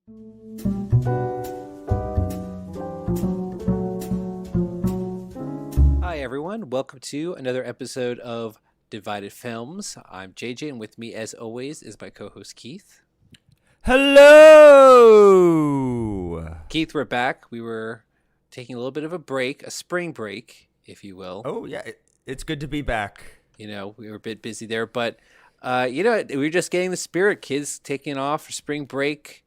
Hi, everyone. Welcome to another episode of Divided Films. I'm JJ, and with me, as always, is my co-host Keith. Hello! Keith, we're back. We were taking a little bit of a break, a spring break, if you will. Oh, yeah. It's good to be back. You know, we were a bit busy there, but, we were just getting the spirit. Kids taking off for spring break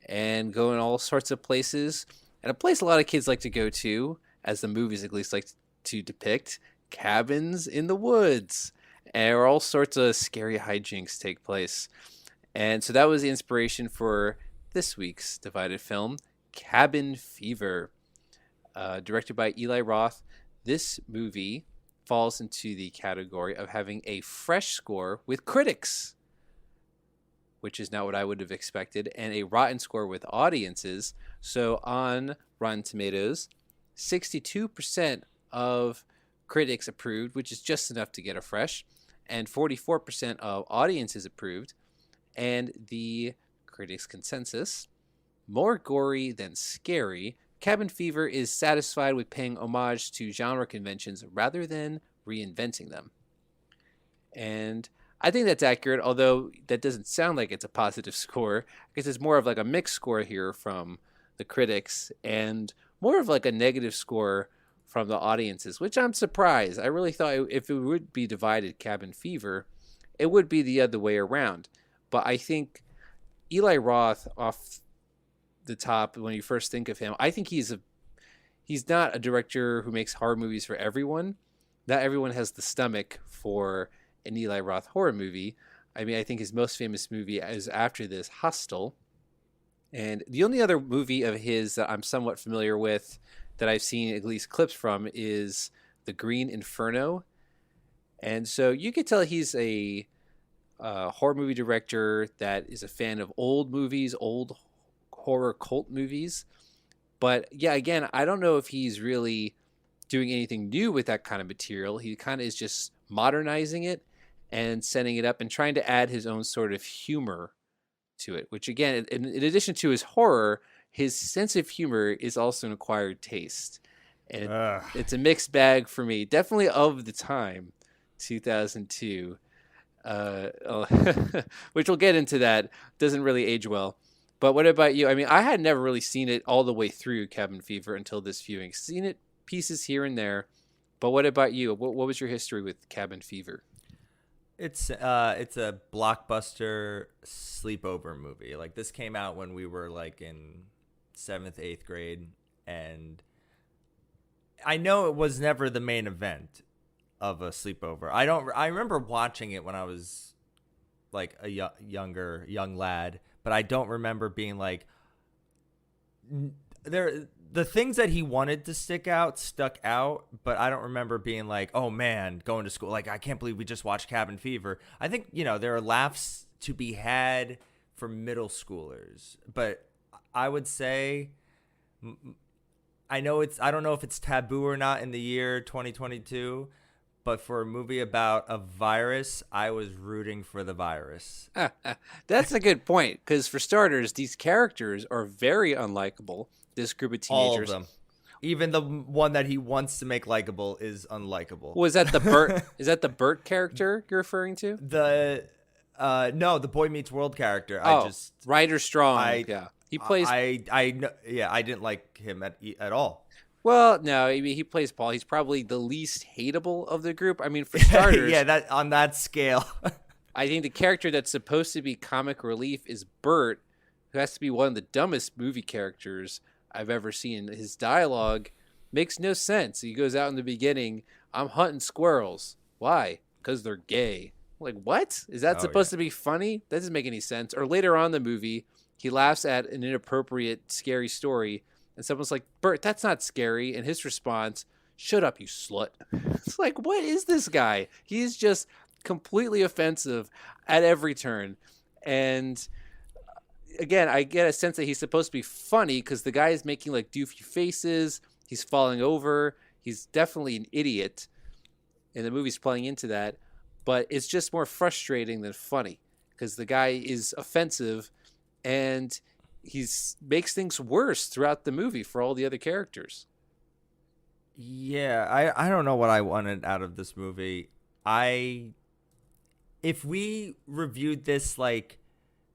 and going all sorts of places. And a place a lot of kids like to go to, as the movies at least like to depict, cabins in the woods. And where all sorts of scary hijinks take place. And so that was the inspiration for this week's Divided film, Cabin Fever, directed by Eli Roth. This movie falls into the category of having a fresh score with critics, which is not what I would have expected, and a rotten score with audiences. So on Rotten Tomatoes, 62% of critics approved, which is just enough to get a fresh, and 44% of audiences approved. And the critics' consensus, more gory than scary, Cabin Fever is satisfied with paying homage to genre conventions rather than reinventing them. And I think that's accurate, although that doesn't sound like it's a positive score. I guess it's more of like a mixed score here from the critics and more of like a negative score from the audiences, which I'm surprised. I really thought if it would be divided Cabin Fever, it would be the other way around. But I think Eli Roth, off the top, when you first think of him, I think he's not a director who makes horror movies for everyone. Not everyone has the stomach for an Eli Roth horror movie. I mean, I think his most famous movie is after this, Hostel. And the only other movie of his that I'm somewhat familiar with, that I've seen at least clips from, is The Green Inferno. And so you could tell he's a horror movie director that is a fan of old movies, old horror cult movies. But yeah, again, I don't know if he's really doing anything new with that kind of material. He kind of is just modernizing it and setting it up and trying to add his own sort of humor to it, which again, in addition to his horror, his sense of humor is also an acquired taste. And it's a mixed bag for me. Definitely of the time, 2002. Which we'll get into that. Doesn't really age well. But what about you? I mean, I had never really seen it all the way through, Cabin Fever, until this viewing. Seen it pieces here and there. But what about you? What was your history with Cabin Fever? It's a blockbuster sleepover movie. Like, this came out when we were like in 7th, 8th grade, and I know it was never the main event of a sleepover. I remember watching it when I was like a young lad, but I don't remember being like the things that he wanted to stuck out, but I don't remember being like, oh man, going to school, like, I can't believe we just watched Cabin Fever. I think, there are laughs to be had for middle schoolers, but I would say, I don't know if it's taboo or not in the year 2022, but for a movie about a virus, I was rooting for the virus. That's a good point, because for starters, these characters are very unlikable. This group of teenagers. All of them. Even the one that he wants to make likable is unlikable. Was that the Bert? Is that the Bert character you're referring to? No, the Boy Meets World character. Ryder Strong. Yeah, he plays. I didn't like him at all. Well, no, I mean, he plays Paul. He's probably the least hateable of the group. I mean, for starters. Yeah, that on that scale. I think the character that's supposed to be comic relief is Bert, who has to be one of the dumbest movie characters I've ever seen. His dialogue makes no sense. He goes out in the beginning, I'm hunting squirrels. Why? Because they're gay. Like, what? Is that supposed to be funny? That doesn't make any sense. Or later on in the movie, he laughs at an inappropriate, scary story, and someone's like, Bert, that's not scary. And his response, shut up, you slut. It's like, what is this guy? He's just completely offensive at every turn. And again, I get a sense that he's supposed to be funny because the guy is making like doofy faces. He's falling over. He's definitely an idiot. And the movie's playing into that. But it's just more frustrating than funny because the guy is offensive and he's makes things worse throughout the movie for all the other characters. Yeah, I don't know what I wanted out of this movie. I If we reviewed this like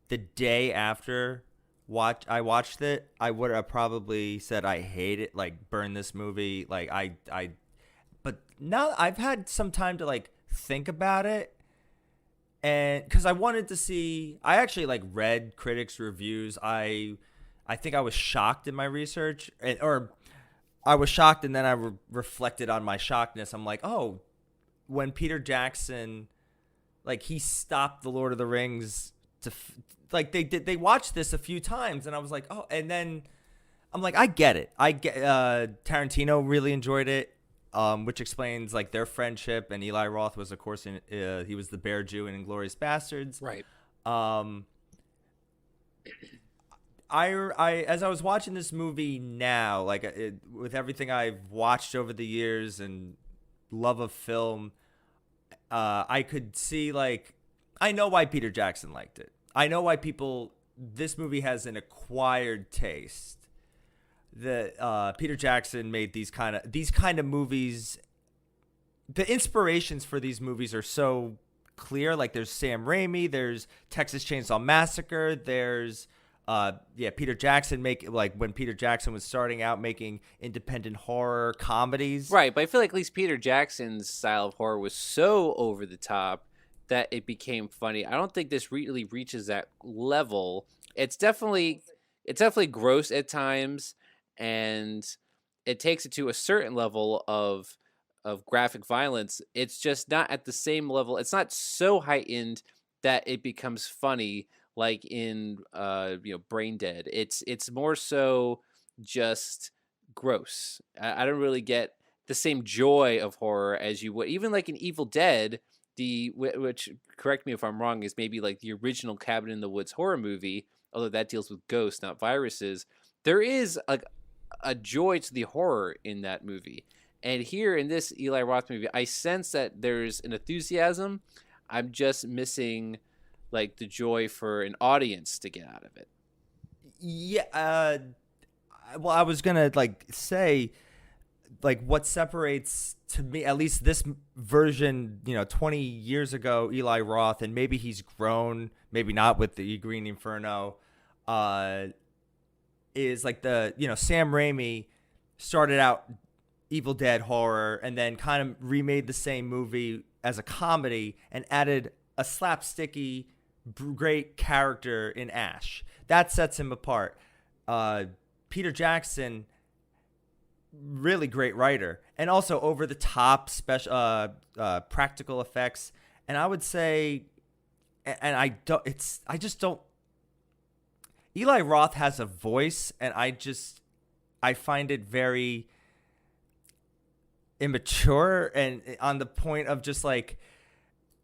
the day after I watched it, I would have probably said I hate it, like burn this movie. Like I but now I've had some time to like think about it, and because I wanted to see, I actually like read critics reviews. I think I was shocked in my research, or I was shocked, and then I reflected on my shockedness. I'm like, oh, when Peter Jackson, like, he stopped the Lord of the Rings like they watched this a few times, and I was like, oh, and then I'm like, I get it. I get Tarantino really enjoyed it, which explains like their friendship. And Eli Roth was, of course, he was the Bear Jew in Inglourious Bastards. Right. Um, I as I was watching this movie now, like with everything I've watched over the years and love of film, I could see, like, I know why Peter Jackson liked it. I know why this movie has an acquired taste. That Peter Jackson made these kind of movies. The inspirations for these movies are so clear. Like, there's Sam Raimi, there's Texas Chainsaw Massacre, there's Peter Jackson when Peter Jackson was starting out making independent horror comedies. Right, but I feel like at least Peter Jackson's style of horror was so over the top that it became funny. I don't think this really reaches that level. It's definitely gross at times, and it takes it to a certain level of graphic violence. It's just not at the same level. It's not so heightened that it becomes funny, like in Brain Dead. It's more so just gross. I don't really get the same joy of horror as you would, even like in Evil Dead, which, correct me if I'm wrong, is maybe like the original Cabin in the Woods horror movie, although that deals with ghosts, not viruses. There is like a joy to the horror in that movie. And here in this Eli Roth movie, I sense that there's an enthusiasm. I'm just missing like the joy for an audience to get out of it. Yeah. Well, I was gonna like say, like, what separates, to me at least, this version, 20 years ago, Eli Roth, and maybe he's grown, maybe not with the Green Inferno, is like Sam Raimi started out Evil Dead horror and then kind of remade the same movie as a comedy and added a slapsticky great character in Ash. That sets him apart. Peter Jackson, really great writer, and also over the top special practical effects. And I would say, and I just don't. Eli Roth has a voice, and I find it very immature, and on the point of just like,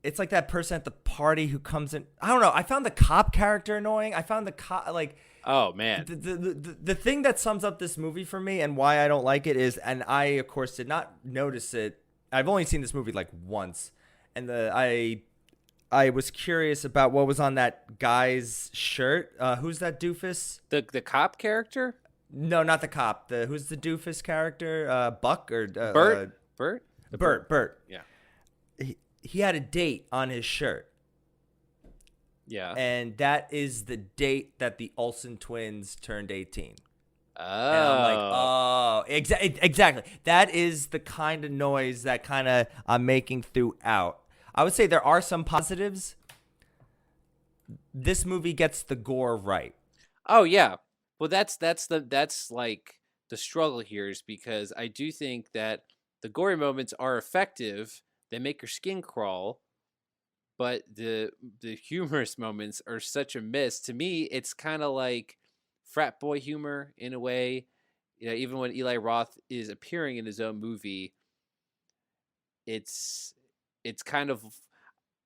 it's like that person at the party who comes in. I don't know. I found the cop character annoying. I found the cop, like, oh man, the thing that sums up this movie for me and why I don't like it is, and I of course did not notice it. I've only seen this movie like once, and I was curious about what was on that guy's shirt. Who's that doofus? The cop character? No, not the cop. Who's the doofus character? Buck or Bert? Bert. Yeah. He had a date on his shirt. Yeah. And that is the date that the Olsen twins turned 18. Oh. And I'm like, oh, exactly. That is the kind of noise that kind of I'm making throughout. I would say there are some positives. This movie gets the gore right. Oh yeah. Well, that's like the struggle here, is because I do think that the gory moments are effective. They make your skin crawl, but the humorous moments are such a miss. To me, it's kind of like frat boy humor in a way. Even when Eli Roth is appearing in his own movie, it's kind of,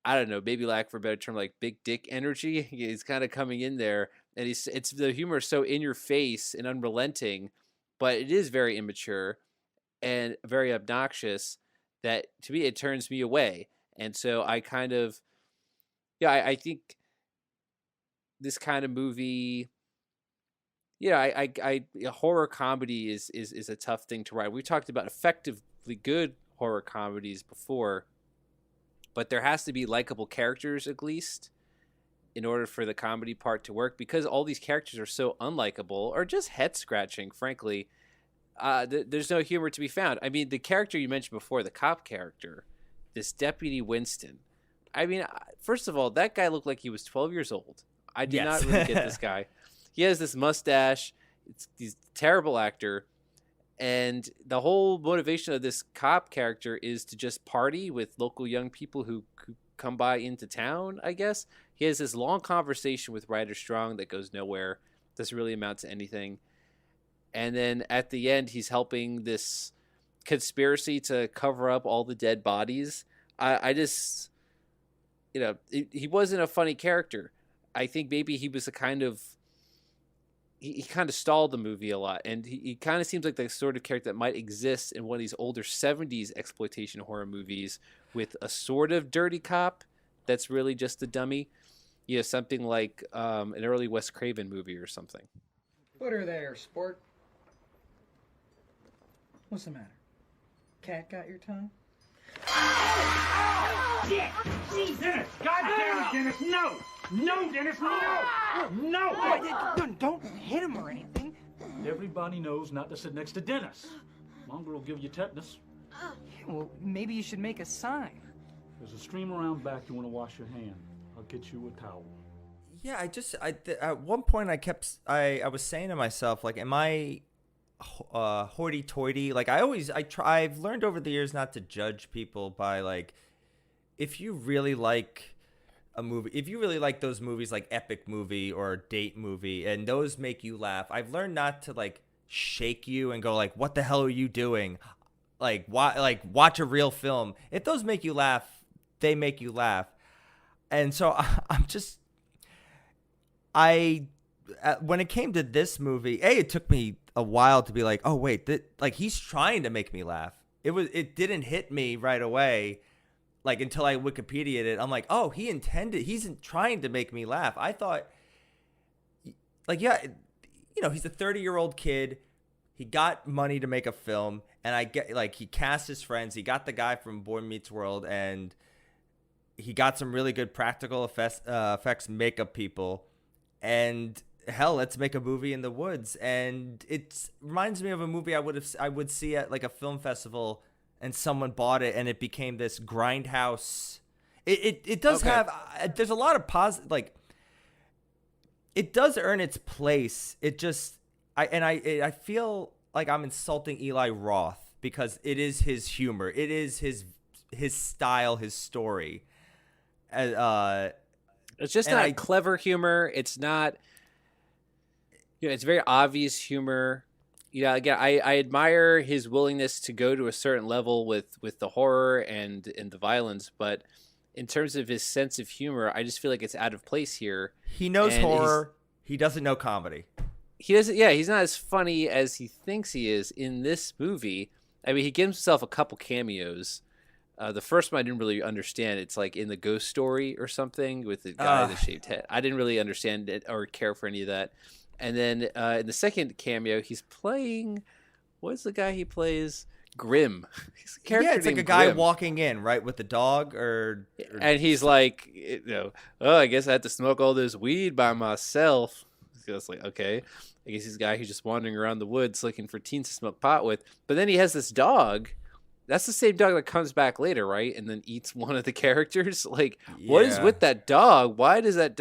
I don't know, maybe lack for a better term, like big dick energy. He's kind of coming in there, and it's the humor is so in your face and unrelenting, but it is very immature and very obnoxious that, to me, it turns me away. And so I kind of, I think this kind of movie, yeah, horror comedy is a tough thing to write. We talked about effectively good horror comedies before, but there has to be likable characters at least in order for the comedy part to work, because all these characters are so unlikable or just head scratching. Frankly, there's no humor to be found. I mean, the character you mentioned before, the cop character, this Deputy Winston. I mean, first of all, that guy looked like he was 12 years old. I did not really get this guy. He has this mustache. He's a terrible actor. And the whole motivation of this cop character is to just party with local young people who come by into town, I guess. He has this long conversation with Ryder Strong that goes nowhere, doesn't really amount to anything. And then at the end, he's helping this conspiracy to cover up all the dead bodies. I just, he wasn't a funny character. I think maybe he was a kind of, he kind of stalled the movie a lot. And he kind of seems like the sort of character that might exist in one of these older 70s exploitation horror movies with a sort of dirty cop that's really just a dummy. Something like an early Wes Craven movie or something. Put her there, sport. What's the matter? Cat got your tongue? Shit! Dennis! God damn it, Dennis! No! No, Dennis! No! No! Don't hit him or anything. Everybody knows not to sit next to Dennis. Longer will give you tetanus. Well, maybe you should make a sign. There's a stream around back. You want to wash your hand? I'll get you a towel. Yeah, at one point I was saying to myself, like, am I hoity-toity? Like, I've learned over the years not to judge people by, like, if you really like a movie, if you really like those movies like Epic Movie or Date Movie, and those make you laugh, I've learned not to, like, shake you and go, like, what the hell are you doing? Like, watch a real film. If those make you laugh, they make you laugh. And so when it came to this movie, it took me a while to be like, oh wait, like, he's trying to make me laugh. It didn't hit me right away, like, until I Wikipedia'd it. I'm like, oh, he's trying to make me laugh. I thought, like, yeah, he's a 30-year-old kid. He got money to make a film, and I get, like, he cast his friends. He got the guy from Boy Meets World, and he got some really good practical effects makeup people, and hell, let's make a movie in the woods. And it reminds me of a movie I would see at, like, a film festival, and someone bought it and it became this grindhouse. It does have there's a lot of positive, like, it does earn its place. It just I feel like I'm insulting Eli Roth because it is his humor. It is his style, his story. It's just not clever humor. It's not, it's very obvious humor. Again, I admire his willingness to go to a certain level with the horror and the violence, but in terms of his sense of humor, I just feel like it's out of place here. He knows horror. He doesn't know comedy. He doesn't. Yeah, he's not as funny as he thinks he is in this movie. I mean, he gives himself a couple cameos. The first one I didn't really understand. It's like in the Ghost Story or something with the guy with the shaved head. I didn't really understand it or care for any of that. And then in the second cameo, he's playing. What's the guy he plays? Grim. He's a character it's like a named guy Grim. Walking in, right, with the dog, and he's like, oh, I guess I had to smoke all this weed by myself. So it's like, okay, I guess he's a guy who's just wandering around the woods looking for teens to smoke pot with. But then he has this dog. That's the same dog that comes back later, right? And then eats one of the characters. Like, what is with that dog? Why does that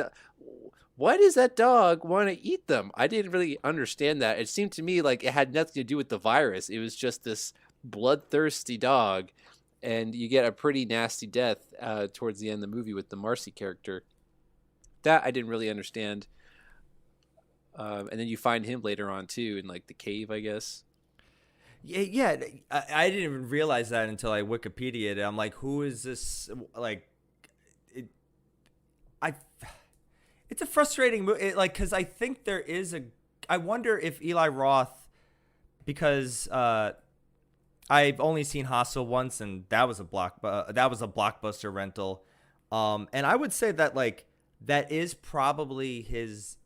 dog want to eat them? I didn't really understand that. It seemed to me like it had nothing to do with the virus. It was just this bloodthirsty dog, and you get a pretty nasty death towards the end of the movie with the Marcy character. That I didn't really understand. And then you find him later on too in, like, the cave, I guess. Yeah. I didn't even realize that until I Wikipedia'd it. I'm like, who is this? Like, it's a frustrating movie. Like, because I think there is I wonder if Eli Roth, because I've only seen Hostel once, and that was a blockbuster rental. And I would say that, like, that is probably his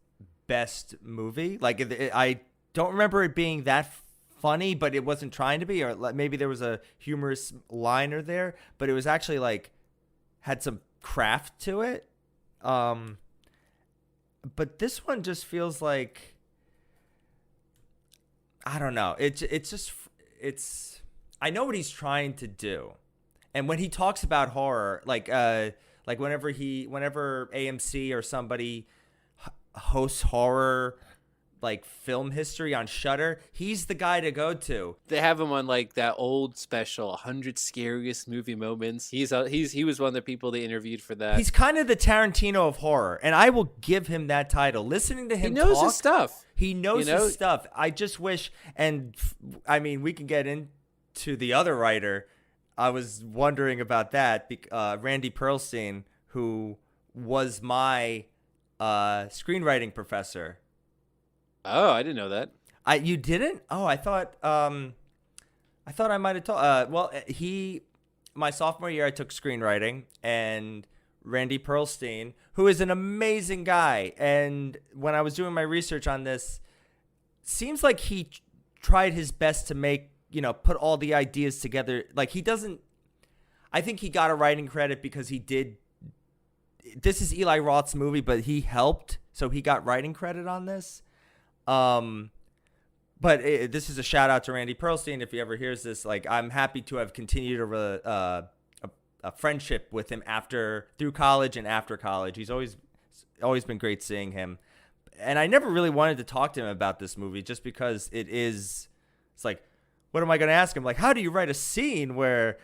best movie. Like I don't remember it being that funny, but it wasn't trying to be, or maybe there was a humorous liner there, but it was actually like had some craft to it. But this one just feels like, I don't know. It's I know what he's trying to do. And when he talks about horror, like whenever AMC or somebody hosts horror like film history on Shudder, he's the guy to go to. They have him on like that old special, 100 Scariest Movie Moments. He was one of the people they interviewed for that. He's kind of the Tarantino of horror, and I will give him that title. Listening to him, he knows talk, his stuff. He knows his stuff. I just wish, and I mean, we can get into the other writer. I was wondering about that. Randy Perlstein, who was my screenwriting professor. Oh, I didn't know that. You didn't? Oh, I thought I might have told. Well, my sophomore year, I took screenwriting, and Randy Perlstein, who is an amazing guy, and when I was doing my research on this, seems like he tried his best to make, put all the ideas together. Like he doesn't. I think he got a writing credit because he did. This is Eli Roth's movie, but he helped, so he got writing credit on this. But this is a shout out to Randy Perlstein. If he ever hears this, like, I'm happy to have continued a friendship with him through college and after college. He's always been great seeing him. And I never really wanted to talk to him about this movie just because it's like, what am I going to ask him? Like, how do you write a scene where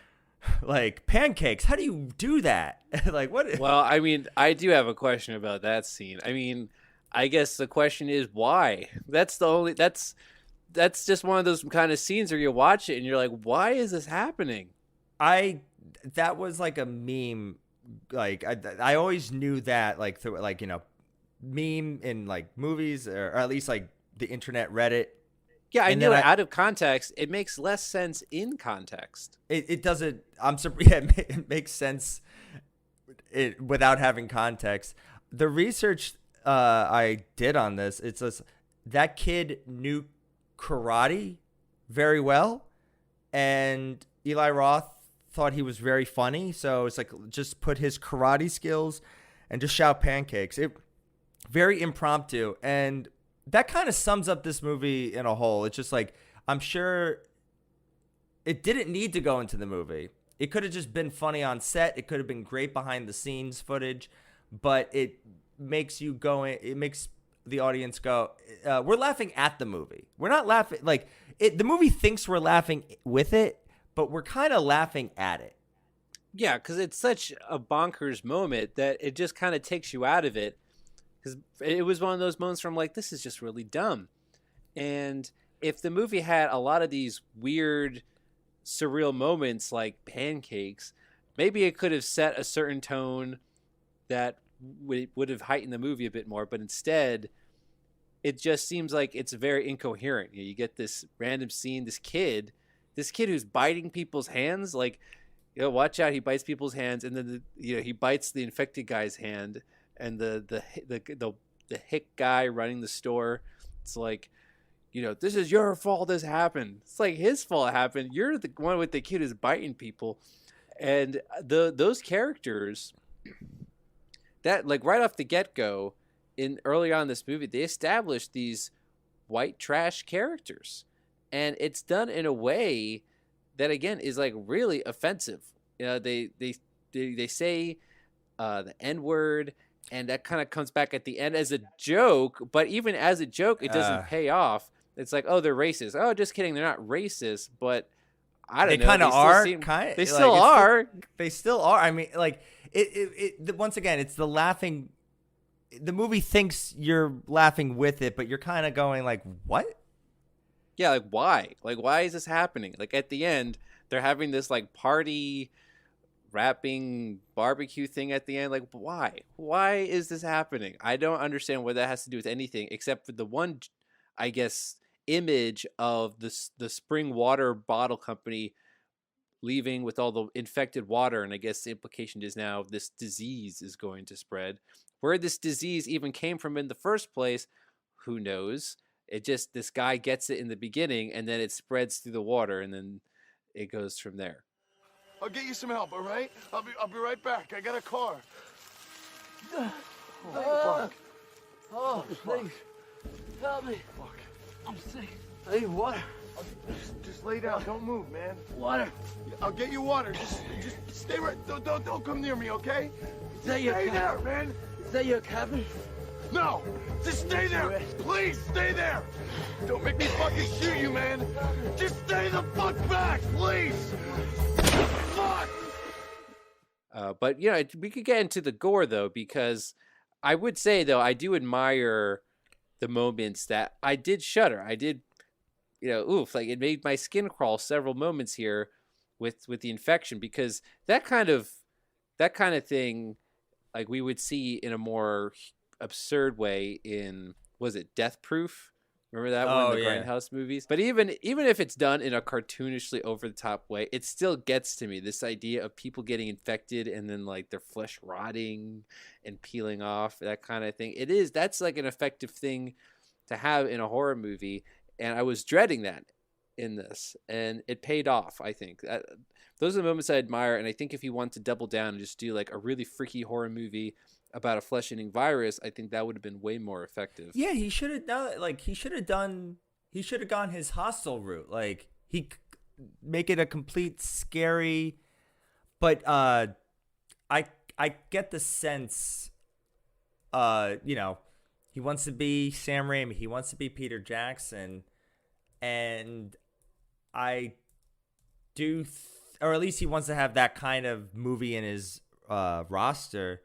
like pancakes? How do you do that? Like what? Well, I mean, I do have a question about that scene. I mean, I guess the question is why? That's just one of those kind of scenes where you watch it and you're like, why is this happening? That was like a meme. Like I always knew that, like through meme in like movies or at least like the internet, Reddit. Yeah, I knew it out of context. It makes less sense in context. It doesn't. It makes sense without having context. The research I did on this, it's just that kid knew karate very well, and Eli Roth thought he was very funny, so it's like just put his karate skills and just shout pancakes. It very impromptu, and that kind of sums up this movie in a whole. It's just like, I'm sure it didn't need to go into the movie. It could have just been funny on set. It could have been great behind the scenes footage, but it makes you go in, it makes the audience go, we're laughing at the movie. We're not laughing like it. The movie thinks we're laughing with it, but we're kind of laughing at it. Yeah, because it's such a bonkers moment that it just kind of takes you out of it. Because it was one of those moments where I'm like, this is just really dumb. And if the movie had a lot of these weird, surreal moments like pancakes, maybe it could have set a certain tone that would have heightened the movie a bit more. But instead, it just seems like it's very incoherent. You get this random scene, this kid who's biting people's hands. Like, watch out, he bites people's hands. And then, he bites the infected guy's hand. And the hick guy running the store, it's like, this is your fault this happened. It's like his fault it happened. You're the one with the kid who's biting people. And those characters that, like, right off the get-go, early on in this movie, they established these white trash characters. And it's done in a way that, again, is like really offensive. They say the N-word, and that kind of comes back at the end as a joke. But even as a joke, it doesn't pay off. It's like, oh, they're racist. Oh, just kidding. They're not racist, but I don't know. They kind of are. They still are. They still are. I mean, like, once again, it's the laughing. The movie thinks you're laughing with it, but you're kind of going like, what? Yeah, like, why? Like, why is this happening? Like, at the end, they're having this, like, party rapping barbecue thing at the end. Like, why is this happening? I don't understand what that has to do with anything except for the one, I guess, image of the spring water bottle company leaving with all the infected water, and I guess the implication is now this disease is going to spread. Where this disease even came from in the first place, Who knows? It just, this guy gets it in the beginning, and then it spreads through the water, and then it goes from there. I'll get you some help, all right? I'll be right back. I got a car. Fuck. Oh, please. Help me. Fuck. I'm sick. I need water. Just lay down. Don't move, man. Water. I'll get you water. Just stay right. Don't come near me, okay? Is that your Stay cabin? there, man. Is that your cabin? No. Just stay there. Please, stay there. Don't make me fucking shoot you, man. Just stay the fuck back, please. Fuck. But we could get into the gore though, because I would say though I do admire the moments that I did shudder. I did, oof, like it made my skin crawl several moments here with the infection, because that kind of thing, like we would see in a more absurd way in, was it Death Proof? Remember that one, the Grindhouse movies? But even if it's done in a cartoonishly over the top way, it still gets to me. This idea of people getting infected and then like their flesh rotting and peeling off, that kind of thing. That's like an effective thing to have in a horror movie, and I was dreading that in this, and it paid off. I think those are the moments I admire, and I think if you want to double down and just do like a really freaky horror movie about a flesh-eating virus, I think that would have been way more effective. Yeah, he should have gone his Hostel route. Like make it a complete scary, but I get the sense, he wants to be Sam Raimi, he wants to be Peter Jackson, and I do, or at least he wants to have that kind of movie in his roster.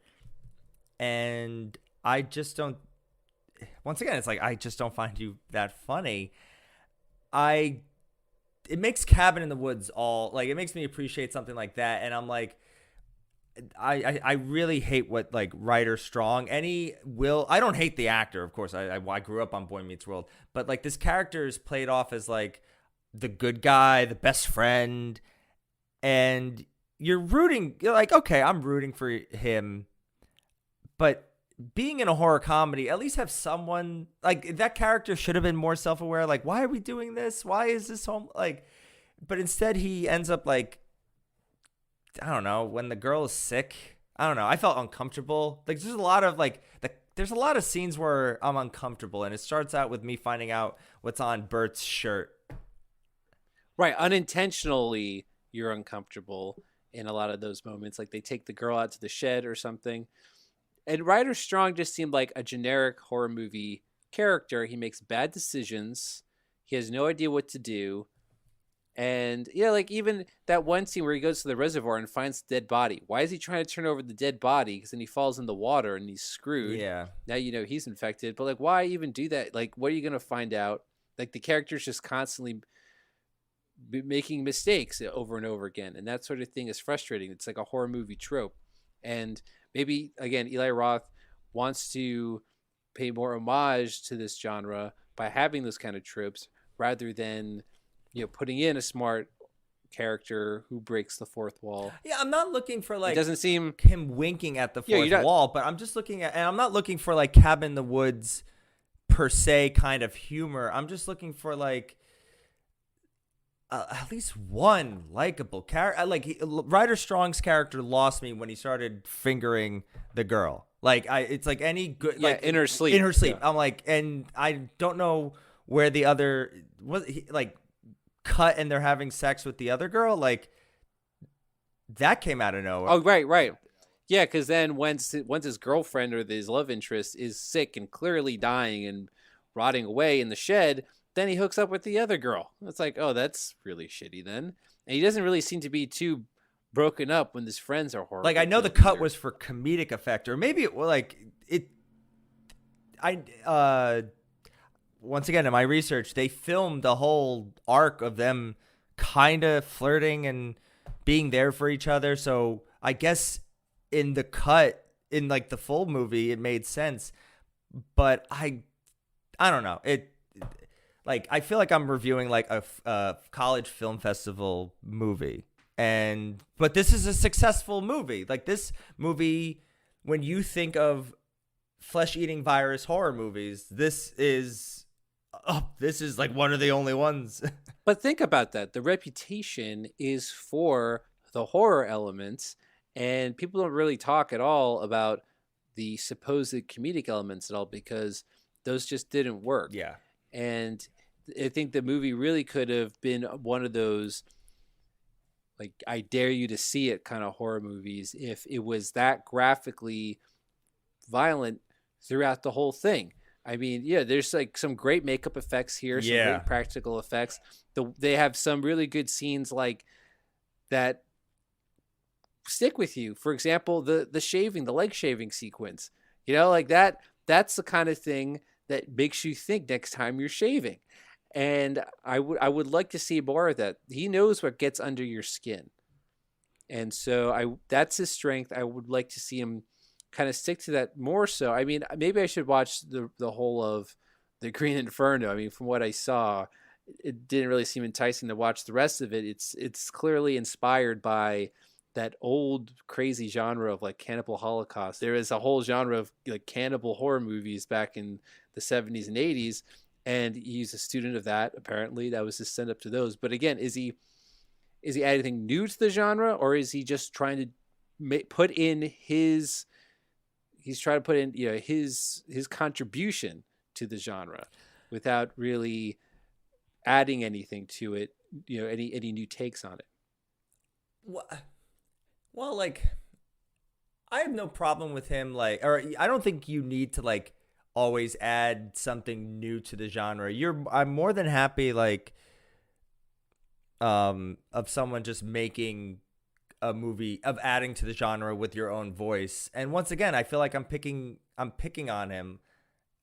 And I just don't, once again, it's like, I just don't find you that funny. It makes Cabin in the Woods it makes me appreciate something like that. And I'm like, I really hate what like Ryder Strong, I don't hate the actor, of course. I grew up on Boy Meets World, but like this character is played off as like the good guy, the best friend. And you're like, okay, I'm rooting for him. But being in a horror comedy, at least have someone like that character should have been more self-aware. Like, why are we doing this? Why is this home? Like, but instead he ends up like, I don't know, when the girl is sick, I don't know. I felt uncomfortable. Like there's a lot of scenes where I'm uncomfortable, and it starts out with me finding out what's on Bert's shirt. Right. Unintentionally, you're uncomfortable in a lot of those moments. Like they take the girl out to the shed or something. And Ryder Strong just seemed like a generic horror movie character. He makes bad decisions. He has no idea what to do. And, like even that one scene where he goes to the reservoir and finds the dead body. Why is he trying to turn over the dead body? Because then he falls in the water and he's screwed. Yeah. Now he's infected. But, like, why even do that? Like, what are you going to find out? Like, the character's just constantly making mistakes over and over again. And that sort of thing is frustrating. It's like a horror movie trope. And maybe, again, Eli Roth wants to pay more homage to this genre by having those kind of tropes rather than, putting in a smart character who breaks the fourth wall. Yeah, I'm not looking for like, it doesn't seem him winking at the fourth wall, but I'm just looking at, and I'm not looking for like Cabin in the Woods per se kind of humor. I'm just looking for like at least one likable character. Like Ryder Strong's character lost me when he started fingering the girl. Like it's like any good, like in her sleep. Yeah. I'm like, and I don't know where the other was. Like cut and they're having sex with the other girl. Like that came out of nowhere. Oh, right. Yeah, because then once his girlfriend or his love interest is sick and clearly dying and rotting away in the shed, then he hooks up with the other girl. It's like, oh, that's really shitty then. And he doesn't really seem to be too broken up when his friends are horrible. Like, I know the cut was for comedic effect, or maybe it was like it. Once again, in my research, they filmed the whole arc of them kind of flirting and being there for each other. So I guess in the cut, in like the full movie, it made sense. But I don't know. Like, I feel like I'm reviewing like a college film festival movie, but this is a successful movie. Like this movie, when you think of flesh-eating virus horror movies, this is like one of the only ones. But think about that. The reputation is for the horror elements, and people don't really talk at all about the supposed comedic elements at all because those just didn't work. Yeah. And I think the movie really could have been one of those, like, I dare you to see it kind of horror movies if it was that graphically violent throughout the whole thing. I mean, yeah, there's like some great makeup effects here, some great practical effects. They have some really good scenes like that stick with you. For example, the leg shaving sequence. You know, like that's the kind of thing that makes you think next time you're shaving. And I would like to see more of that. He knows what gets under your skin. And so that's his strength. I would like to see him kind of stick to that more so. I mean, maybe I should watch the whole of the Green Inferno. I mean, from what I saw, it didn't really seem enticing to watch the rest of it. It's clearly inspired by that old crazy genre of like cannibal holocaust. There is a whole genre of like cannibal horror movies back in the 70s and 80s. And he's a student of that. Apparently that was his send up to those. But again, is he adding anything new to the genre, or is he just trying to put in his contribution to the genre without really adding anything to it, you know, any new takes on it? Well, like, I have no problem with him, like, or I don't think you need to like always add something new to the genre. I'm more than happy, like, of someone just making a movie, of adding to the genre with your own voice. And once again, I feel like I'm picking on him.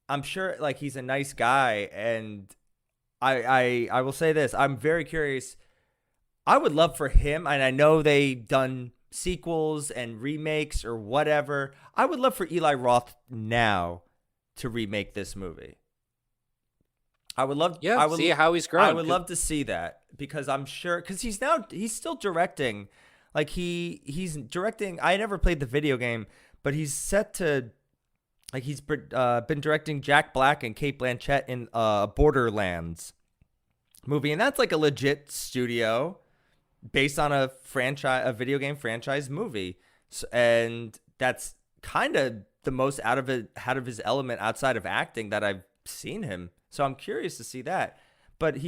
I'm sure like he's a nice guy, and I will say this, I'm very curious. I would love for him, and I know they've done sequels and remakes or whatever. I would love for Eli Roth now to remake this movie. I would love see how he's grown. I would love to see that, because I'm sure, because he's still directing. Like he's directing. I never played the video game, but he's set to, like, he's been directing Jack Black and Cate Blanchett in Borderlands movie, and that's like a legit studio based on a video game franchise movie. So, and that's kind of the most out of his element outside of acting that I've seen him. So I'm curious to see that. But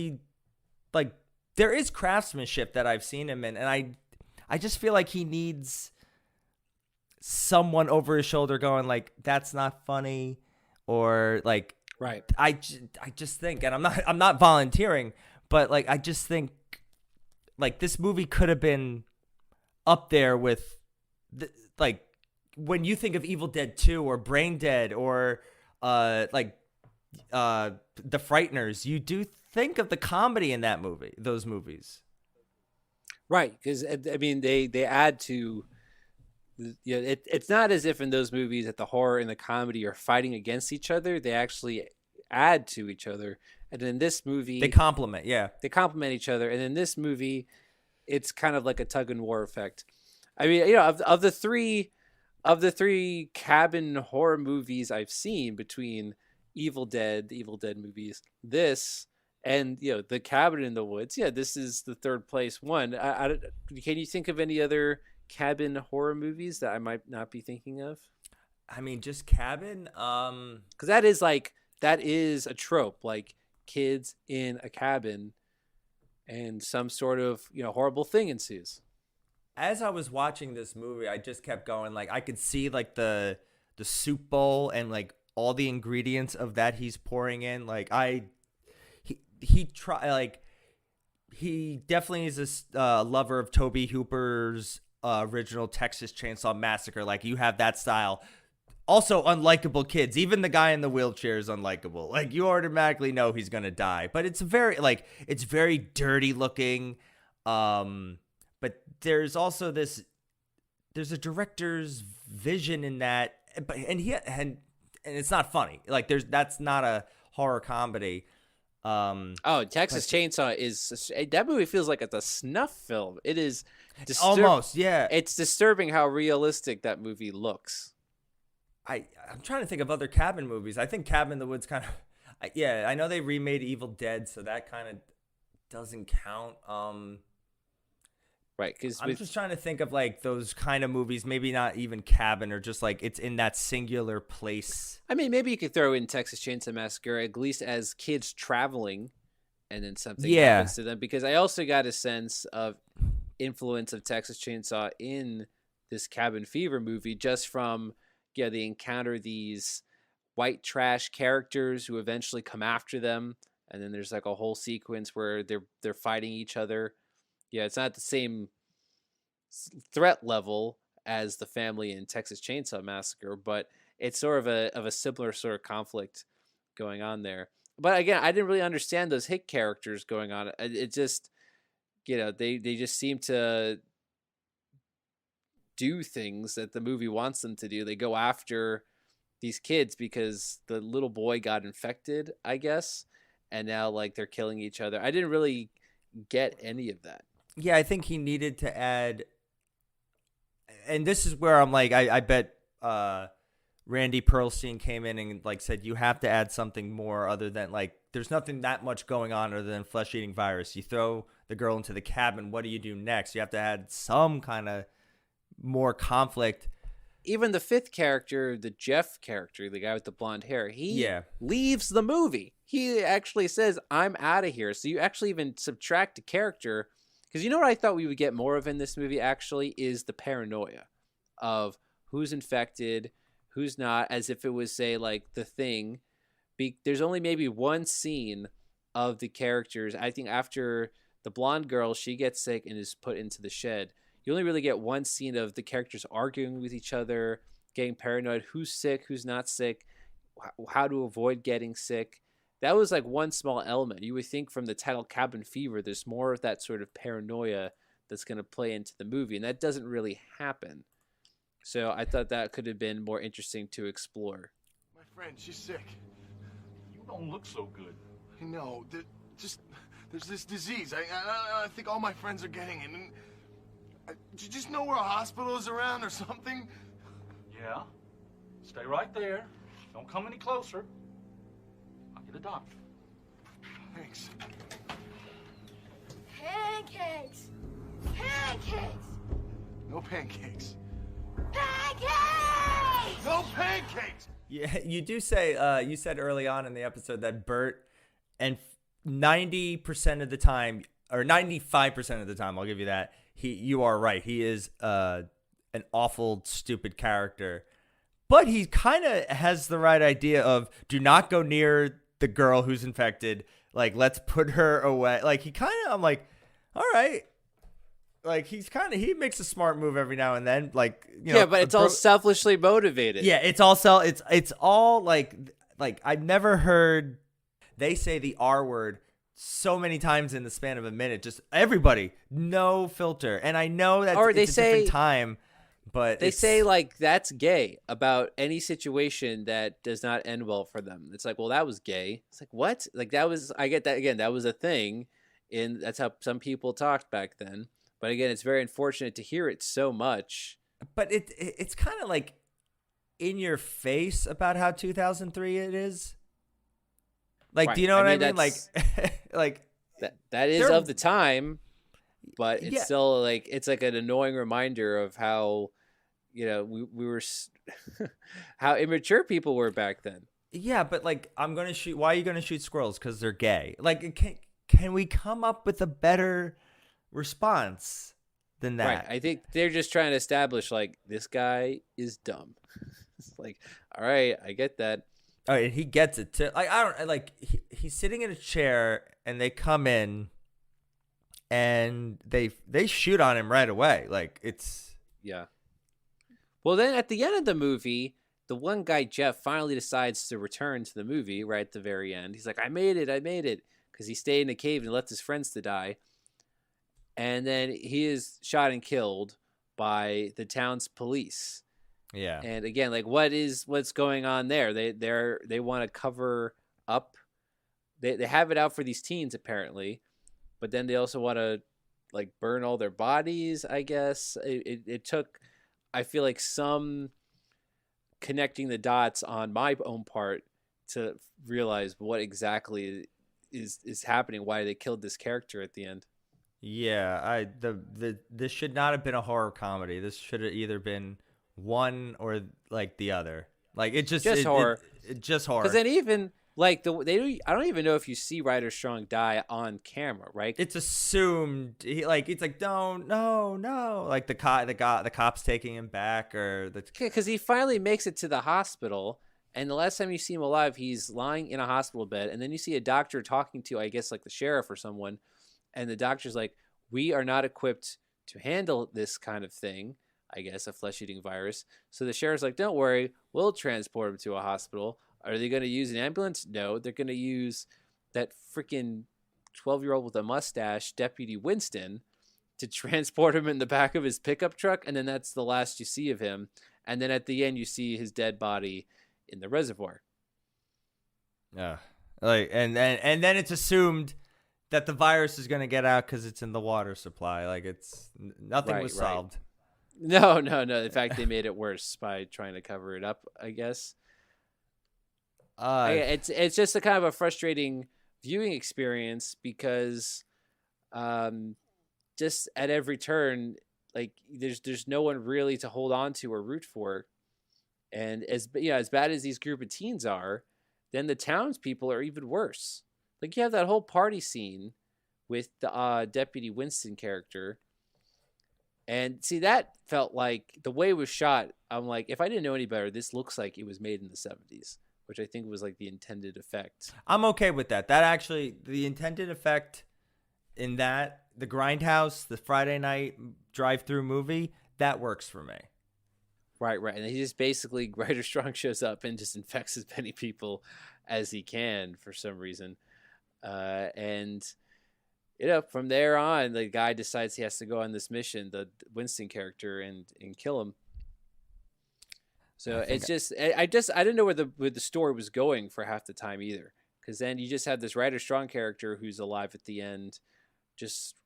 there is craftsmanship that I've seen him in, and I just feel like he needs someone over his shoulder going like, that's not funny, or like, right. I just think, and I'm not volunteering, but like, I just think like this movie could have been up there with like when you think of Evil Dead 2 or Brain Dead or The Frighteners, you do think of the comedy in those movies. Right, because I mean they add to, you know, it's not as if in those movies that the horror and the comedy are fighting against each other. They actually add to each other, and in this movie they complement. Yeah, they complement each other, and in this movie, it's kind of like a tug and war effect. I mean, you know, of the three cabin horror movies I've seen, between the Evil Dead movies, this, and, you know, The Cabin in the Woods, yeah, this is the third place one. Can you think of any other cabin horror movies that I might not be thinking of? I mean, just cabin, because that is a trope, like kids in a cabin and some sort of, you know, horrible thing ensues. As I was watching this movie, I just kept going, like, I could see like the soup bowl and like all the ingredients of that he's pouring in. Like he definitely is a lover of Tobe Hooper's original Texas Chainsaw Massacre. Like, you have that style. Also, unlikable kids. Even the guy in the wheelchair is unlikable. Like, you automatically know he's gonna die. But it's very dirty looking. But there's also there's a director's vision in that, and it's not funny. Like, that's not a horror comedy. Texas Chainsaw is, that movie feels like it's a snuff film. It is almost, yeah. It's disturbing how realistic that movie looks. I'm trying to think of other cabin movies. I think Cabin in the Woods kind of, yeah, I know they remade Evil Dead, so that kind of doesn't count. Right, because I'm just trying to think of like those kind of movies, maybe not even Cabin, or just like it's in that singular place. I mean, maybe you could throw in Texas Chainsaw Massacre, at least as kids traveling, and then something happens to them. Because I also got a sense of influence of Texas Chainsaw in this Cabin Fever movie, just from they encounter these white trash characters who eventually come after them, and then there's like a whole sequence where they're fighting each other. Yeah, it's not the same threat level as the family in Texas Chainsaw Massacre, but it's sort of a similar sort of conflict going on there. But again, I didn't really understand those hit characters going on. It just, they just seem to do things that the movie wants them to do. They go after these kids because the little boy got infected, I guess, and now like they're killing each other. I didn't really get any of that. Yeah, I think he needed to add, and this is where I'm like, I bet Randy Perlstein came in and like said, you have to add something more other than like, there's nothing that much going on other than flesh-eating virus. You throw the girl into the cabin, what do you do next? You have to add some kind of more conflict. Even the fifth character, the Jeff character, the guy with the blonde hair, he leaves the movie. He actually says, I'm out of here. So you actually even subtract a character. Because you know what I thought we would get more of in this movie, actually, is the paranoia of who's infected, who's not, as if it was, say, like The Thing. There's only maybe one scene of the characters. I think after the blonde girl, she gets sick and is put into the shed. You only really get one scene of the characters arguing with each other, getting paranoid, who's sick, who's not sick, how to avoid getting sick. That was like one small element. You would think from the title Cabin Fever, there's more of that sort of paranoia that's going to play into the movie, and that doesn't really happen. So I thought that could have been more interesting to explore. My friend, she's sick. You don't look so good. I know. There's this disease. I think all my friends are getting it. And do you just know where a hospital is around or something? Yeah. Stay right there. Don't come any closer. I'll get a doctor. Thanks. Pancakes! Pancakes! No pancakes. Pancakes! No pancakes! Yeah, you do say, you said early on in the episode that Bert, and 90% of the time, or 95% of the time, I'll give you that, you are right. He is an awful, stupid character. But he kind of has the right idea of, do not go near the girl who's infected. Like, let's put her away. Like, he kind of, I'm like, all right. Like, he makes a smart move every now and then. Like, yeah, but it's all selfishly motivated. Yeah, it's all like I've never heard, they say the R word so many times in the span of a minute. Just everybody, no filter. And I know that it's a different time, but they say like that's gay about any situation that does not end well for them. It's like, well, that was gay. It's like, what? Like that was, I get that, again, that was a thing, and that's how some people talked back then. But again, it's very unfortunate to hear it so much. But it's kind of like in your face about how 2003 it is. Like, right. Do you know what I mean? Like that is of the time, but it's still like, it's like an annoying reminder of how, we were, how immature people were back then. Yeah, but like, why are you going to shoot squirrels? Because they're gay. Like, can we come up with a better response than that? Right. I think they're just trying to establish like, this guy is dumb. It's like, all right, I get that. All right, he gets it too. He's sitting in a chair and they come in and they shoot on him right away. Like, it's, yeah. Well, then at the end of the movie, the one guy, Jeff, finally decides to return to the movie right at the very end. He's like, I made it. Because he stayed in a cave and left his friends to die. And then he is shot and killed by the town's police. Yeah. And again, like, what's going on there? They want to cover up. They have it out for these teens apparently, but then they also want to like burn all their bodies. I guess it took, I feel like, some connecting the dots on my own part to realize what exactly is happening, why they killed this character at the end. Yeah, this should not have been a horror comedy. This should have either been one or like the other. Like it just horror. It just horror. Because then even like I don't even know if you see Ryder Strong die on camera, right? It's assumed it's like no, like the cops taking him back or the because he finally makes it to the hospital, and the last time you see him alive, he's lying in a hospital bed, and then you see a doctor talking to, I guess, like the sheriff or someone, and the doctor's like, "We are not equipped to handle this kind of thing." I guess a flesh-eating virus. So the sheriff's like, "Don't worry, we'll transport him to a hospital." Are they going to use an ambulance? No, they're going to use that freaking 12-year-old with a mustache, Deputy Winston, to transport him in the back of his pickup truck, and then that's the last you see of him. And then at the end, you see his dead body in the reservoir. Yeah, and then it's assumed that the virus is going to get out because it's in the water supply. Like nothing was solved. No. In fact, they made it worse by trying to cover it up, I guess. It's just a kind of a frustrating viewing experience because just at every turn, like there's no one really to hold on to or root for. And as bad as these group of teens are, then the townspeople are even worse. Like you have that whole party scene with the Deputy Winston character. And see, that felt like the way it was shot. I'm like, if I didn't know any better, this looks like it was made in the 70s, which I think was like the intended effect. I'm okay with that. That actually, the intended effect in that, the Grindhouse, the Friday night drive-through movie, that works for me. Right. And he just basically, Ryder Strong shows up and just infects as many people as he can for some reason. And from there on, the guy decides he has to go on this mission, the Winston character, and kill him. So it's I didn't know where the story was going for half the time either, because then you just have this Ryder Strong character who's alive at the end, just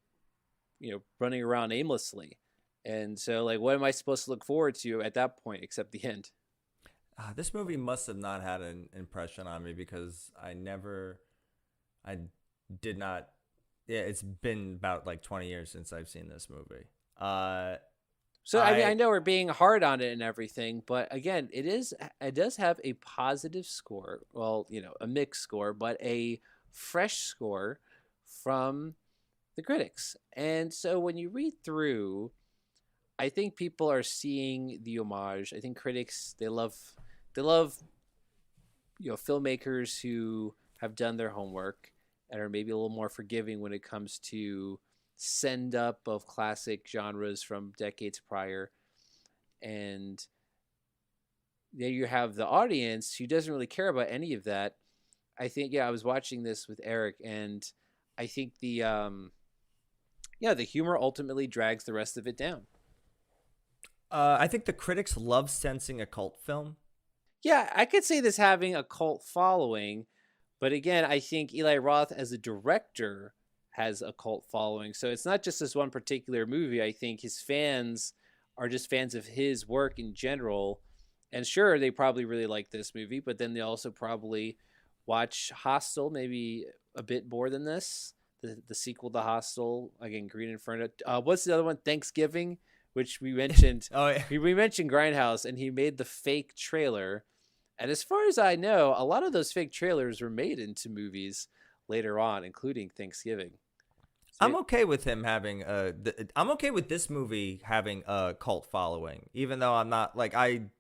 running around aimlessly, and so like, what am I supposed to look forward to at that point except the end? This movie must have not had an impression on me because I did not. Yeah, it's been about like 20 years since I've seen this movie. So I know we're being hard on it and everything, but again, it does have a positive score. Well, a mixed score, but a fresh score from the critics. And so when you read through, I think people are seeing the homage. I think critics, they love filmmakers who have done their homework and are maybe a little more forgiving when it comes to send up of classic genres from decades prior. And then you have the audience who doesn't really care about any of that. I think, I was watching this with Eric, and I think the humor ultimately drags the rest of it down. I think the critics love sensing a cult film. Yeah, I could see this having a cult following, but again, I think Eli Roth as a director has a cult following. So it's not just this one particular movie. I think his fans are just fans of his work in general. And sure, they probably really like this movie, but then they also probably watch Hostel maybe a bit more than this. The sequel to Hostel, again, Green Inferno. What's the other one? Thanksgiving, which we mentioned. Oh, yeah. We mentioned Grindhouse, and he made the fake trailer. And as far as I know, a lot of those fake trailers were made into movies later on, including Thanksgiving. So I'm okay with him having I'm okay with this movie having a cult following, even though I'm not like It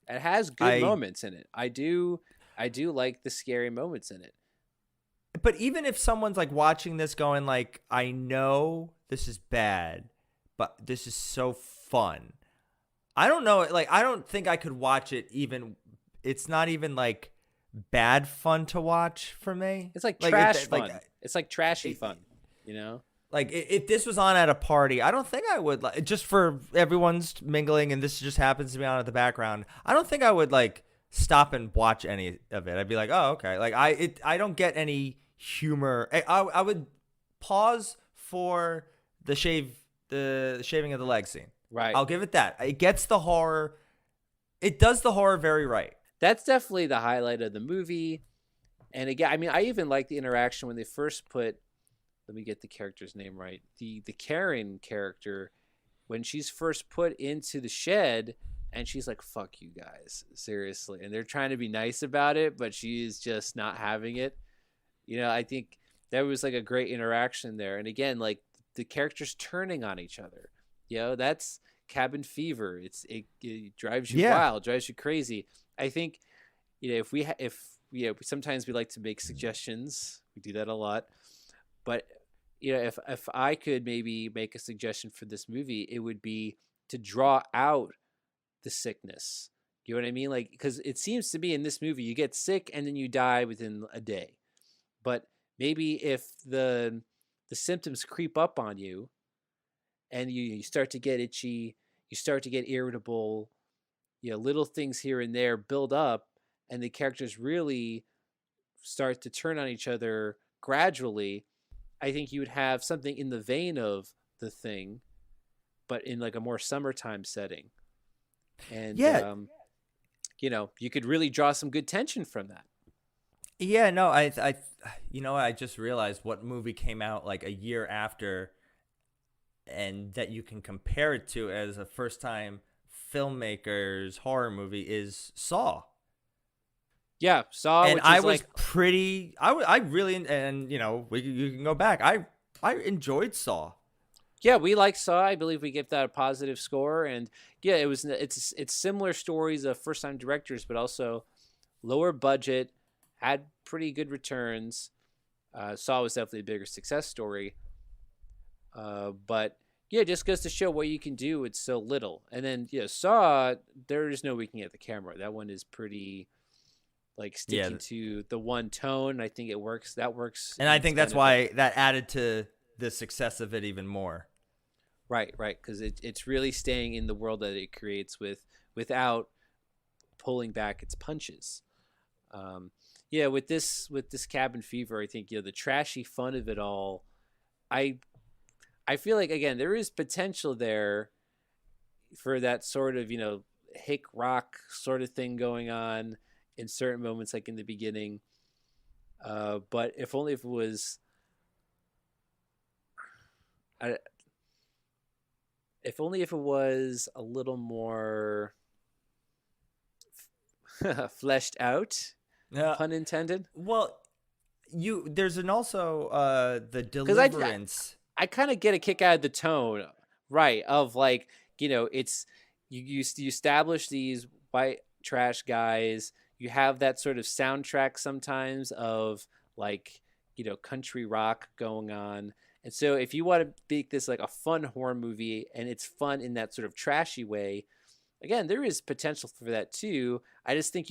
has good moments in it. I do like the scary moments in it. But even if someone's like watching this going like, I know this is bad, but this is so fun. I don't know. Like, I don't think I could watch it even. It's not even like bad fun to watch for me. It's like trash fun. It's like trashy fun, Like if this was on at a party, I don't think I would like just for everyone's mingling and this just happens to be on at the background. I don't think I would like stop and watch any of it. I'd be like, oh, okay. Like I don't get any humor. I would pause for the shaving of the leg scene. Right. I'll give it that. It gets the horror. It does the horror very right. That's definitely the highlight of the movie. And again, I mean, I even like the interaction when they first put, let me get the character's name right, the Karen character, when she's first put into the shed and she's like, fuck you guys, seriously. And they're trying to be nice about it, but she's just not having it. You know, I think that was like a great interaction there. And again, like the characters turning on each other, you know, that's cabin fever. It drives you wild, drives you crazy. I think, you know, sometimes we like to make suggestions. We do that a lot. But, you know, if I could maybe make a suggestion for this movie, it would be to draw out the sickness. You know what I mean? Like, because it seems to be in this movie, you get sick and then you die within a day. But maybe if the symptoms creep up on you and you start to get itchy, you start to get irritable, you know, little things here and there build up, and the characters really start to turn on each other gradually, I think you would have something in the vein of The Thing, but in like a more summertime setting. And, you know, you could really draw some good tension from that. Yeah, no, I you know, I just realized what movie came out like a year after and that you can compare it to as a first-time filmmaker's horror movie is Saw. Yeah, Saw. And which I is was like, pretty, I really, and you know, you can go back. I enjoyed Saw. yeah, we like Saw. I believe we give that a positive score. And yeah, it's similar stories of first-time directors, but also lower budget, had pretty good returns. Saw was definitely a bigger success story. But yeah, it just goes to show what you can do with so little. And then, yeah, Saw, there is no winking at the camera. That one is pretty, like, sticking to the one tone. I think it works. That works. And I think that's why that added to the success of it even more. Right. Because it's really staying in the world that it creates without pulling back its punches. Yeah, with this cabin fever, I think, you know, the trashy fun of it all, I feel like, again, there is potential there for that sort of, you know, hick rock sort of thing going on in certain moments, like in the beginning. But if only if it was, if only if it was a little more fleshed out, pun intended. Well, there's also the Deliverance. I kind of get a kick out of the tone, right? Of like, you know, it's you establish these white trash guys. You have that sort of soundtrack sometimes of like, you know, country rock going on. And so if you want to make this like a fun horror movie and it's fun in that sort of trashy way, again, there is potential for that too. I just think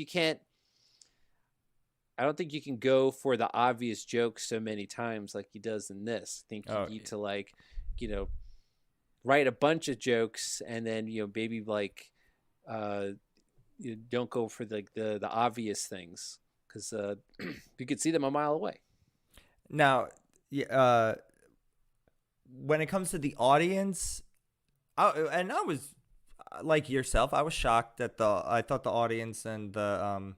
I don't think you can go for the obvious jokes so many times like he does in this. I think you need to, like, you know, write a bunch of jokes and then, you know, maybe like you don't go for like the obvious things because you could see them a mile away. Now, when it comes to the audience, I was like yourself. I was shocked that I thought the audience and the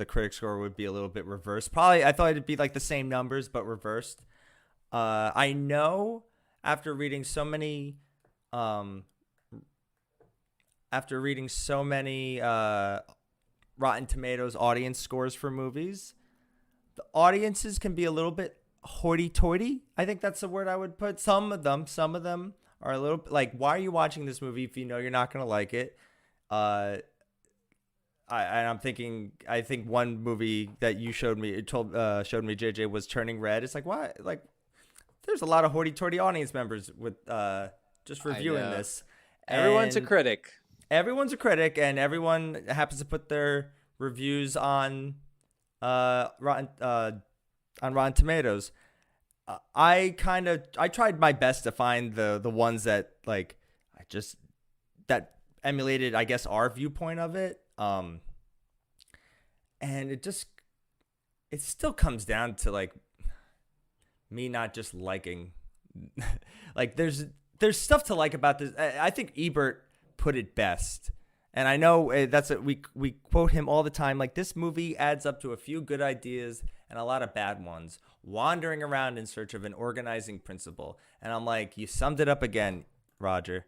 critic score would be a little bit reversed. Probably, I thought it'd be like the same numbers but reversed. I know after reading so many Rotten Tomatoes audience scores for movies, the audiences can be a little bit hoity-toity. I think that's the word I would put. Some of them are a little like, why are you watching this movie if you know you're not going to like it? I think one movie that you showed me, JJ, was Turning Red. It's like, why? Like, there's a lot of hoity-toity audience members with just reviewing this. Everyone's a critic. Everyone's a critic, and everyone happens to put their reviews on Rotten Tomatoes. I tried my best to find the ones that like that emulated, I guess, our viewpoint of it. And it still comes down to like me not just liking like there's stuff to like about this. I think Ebert put it best. And I know that's we quote him all the time. Like, this movie adds up to a few good ideas and a lot of bad ones, wandering around in search of an organizing principle. And I'm like, you summed it up again, Roger.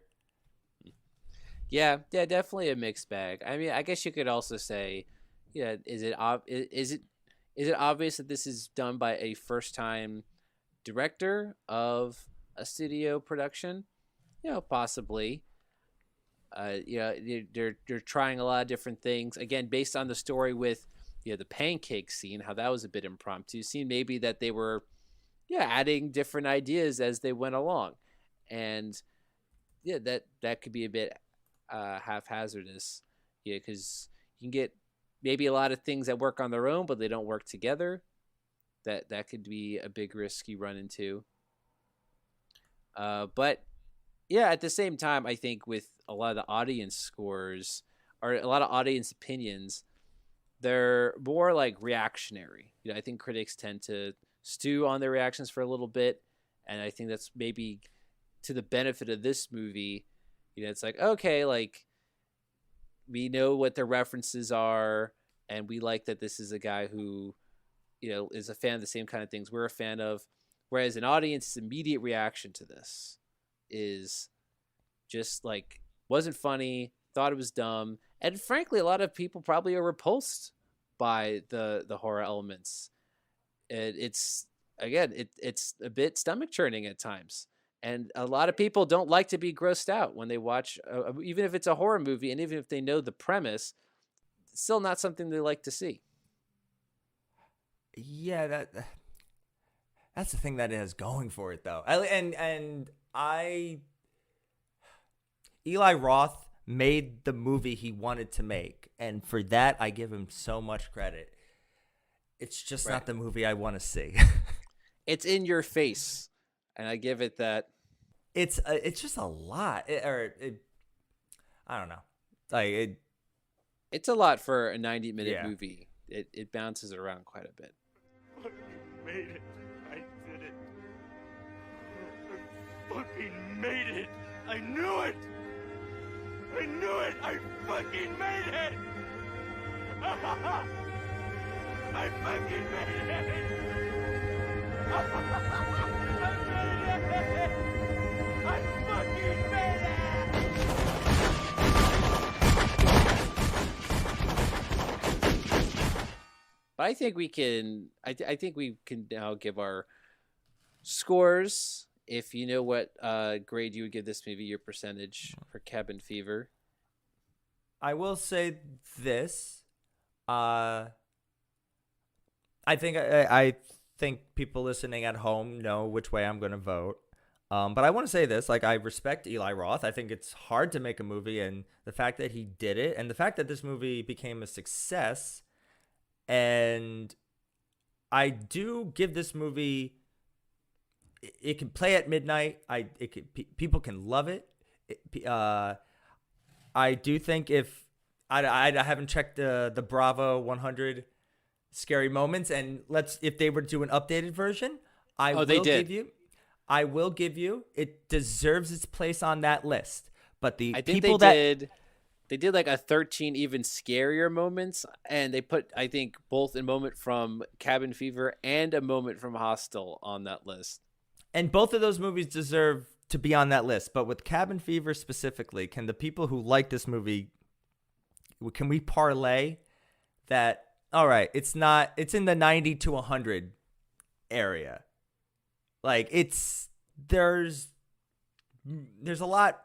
Yeah, definitely a mixed bag. I mean, I guess you could also say, yeah, is it obvious that this is done by a first time director of a studio production? Possibly. They're trying a lot of different things. Again, based on the story with the pancake scene, how that was a bit impromptu. Scene maybe that they were adding different ideas as they went along, and that could be a bit haphazardous. Because you can get maybe a lot of things that work on their own, but they don't work together. That could be a big risk you run into. But at the same time, I think with a lot of the audience scores or a lot of audience opinions, they're more like reactionary. I think critics tend to stew on their reactions for a little bit, and I think that's maybe to the benefit of this movie. It's like, okay, like, we know what the references are, and we like that this is a guy who, is a fan of the same kind of things we're a fan of. Whereas an audience's immediate reaction to this is just like, wasn't funny, thought it was dumb, and frankly, a lot of people probably are repulsed by the horror elements. It's a bit stomach churning at times, and a lot of people don't like to be grossed out when they watch, even if it's a horror movie, and even if they know the premise, it's still not something they like to see. Yeah, that's the thing that it has going for it, though. Eli Roth made the movie he wanted to make, and for that, I give him so much credit. It's just not the movie I want to see. It's in your face, and I give it that. It's just a lot. I don't know. It's a lot for a 90-minute movie. It bounces around quite a bit. I made it. I did it. I fucking made it. I knew it. I knew it. I fucking made it. I fucking made it. I made it. I fucking made it. But I think we can. I think we can now give our scores. If you know what grade you would give this movie, your percentage for Cabin Fever. I will say this. I think people listening at home know which way I'm going to vote. But I want to say this, like, I respect Eli Roth. I think it's hard to make a movie, and the fact that he did it, and the fact that this movie became a success, and I do give this movie, it can play at midnight. People can love it. I do think if I haven't checked the Bravo 100 scary moments, and if they were to do an updated version, I will give you it deserves its place on that list. But the people they did like a 13 even scarier moments, and they put, I think, both a moment from Cabin Fever and a moment from Hostel on that list. And both of those movies deserve to be on that list. But with Cabin Fever specifically, can the people who like this movie, can we parlay that? All right, it's in the 90 to 100 area. Like, there's a lot.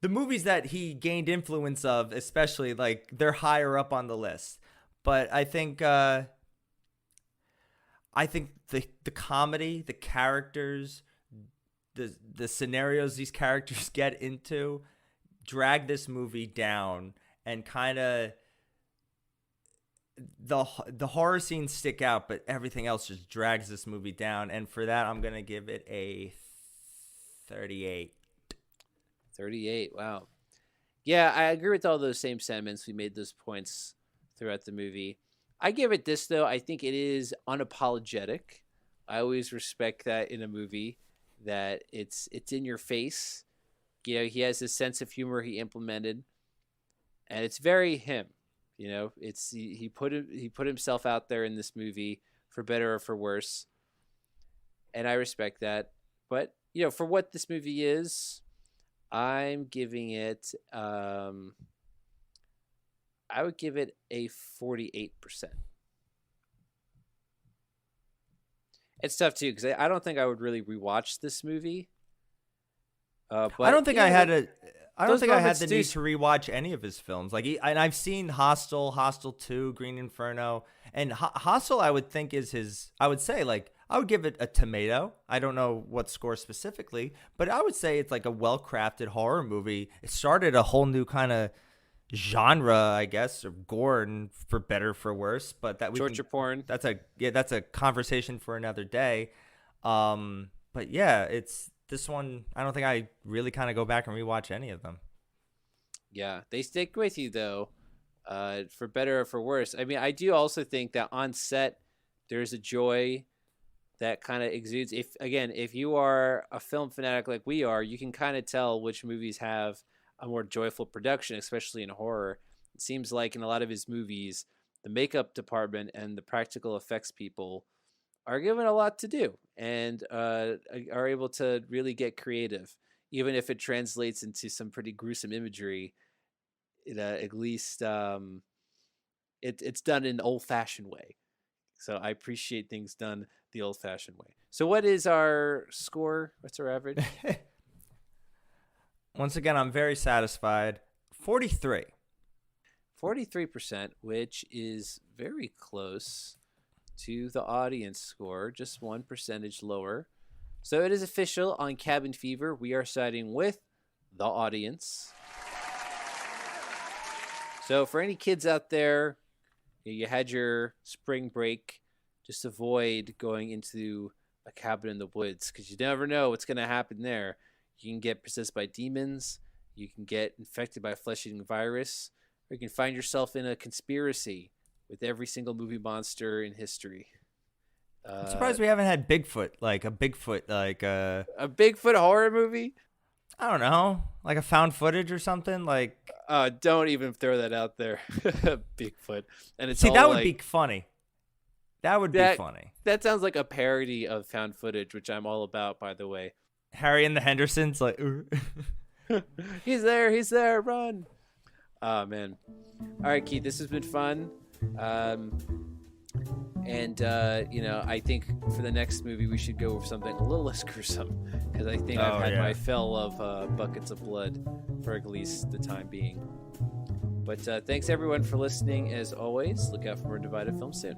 The movies that he gained influence of, especially, like, they're higher up on the list. But I think the comedy, the characters, the scenarios these characters get into drag this movie down, and kind of the horror scenes stick out, but everything else just drags this movie down. And for that, I'm going to give it a 38. 38. Wow. Yeah, I agree with all those same sentiments. We made those points throughout the movie. I give it this, though. I think it is unapologetic. I always respect that in a movie, that it's in your face. he has this sense of humor he implemented, and it's very him. It's he put himself out there in this movie for better or for worse, and I respect that. But for what this movie is, I'm giving it. I would give it a 48%. It's tough too because I don't think I would really rewatch this movie. But I don't think I had the moments need to rewatch any of his films. And I've seen Hostel, Hostel 2, Green Inferno, and Hostel. I would think is his. I would say I would give it a tomato. I don't know what score specifically, but I would say it's like a well-crafted horror movie. It started a whole new kind of genre, I guess, of gore, and for better for worse. But that porn. That's a conversation for another day. But yeah, it's. This one, I don't think I really kind of go back and rewatch any of them. Yeah, they stick with you, though, for better or for worse. I mean, I do also think that on set, there's a joy that kind of exudes. If you are a film fanatic like we are, you can kind of tell which movies have a more joyful production, especially in horror. It seems like in a lot of his movies, the makeup department and the practical effects people are given a lot to do and are able to really get creative, even if it translates into some pretty gruesome imagery. At least it's done in an old-fashioned way. So I appreciate things done the old-fashioned way. So what is our score? What's our average? Once again, I'm very satisfied. 43. 43%, which is very close to the audience score, just 1 percentage lower. So it is official on Cabin Fever. We are siding with the audience. So for any kids out there, you had your spring break, just avoid going into a cabin in the woods because you never know what's going to happen there. You can get possessed by demons. You can get infected by a flesh-eating virus. Or you can find yourself in a conspiracy with every single movie monster in history. I'm surprised we haven't had Bigfoot, a Bigfoot horror movie. I don't know, like a found footage or something. Don't even throw that out there. Bigfoot, and it's that would be funny. That would be funny. That sounds like a parody of found footage, which I'm all about, by the way. Harry and the Hendersons, he's there, run. Oh man. All right, Keith, this has been fun. I think for the next movie we should go with something a little less gruesome because I think I've had my fill of buckets of blood for at least the time being. But thanks everyone for listening. As always, look out for more Divided Film soon.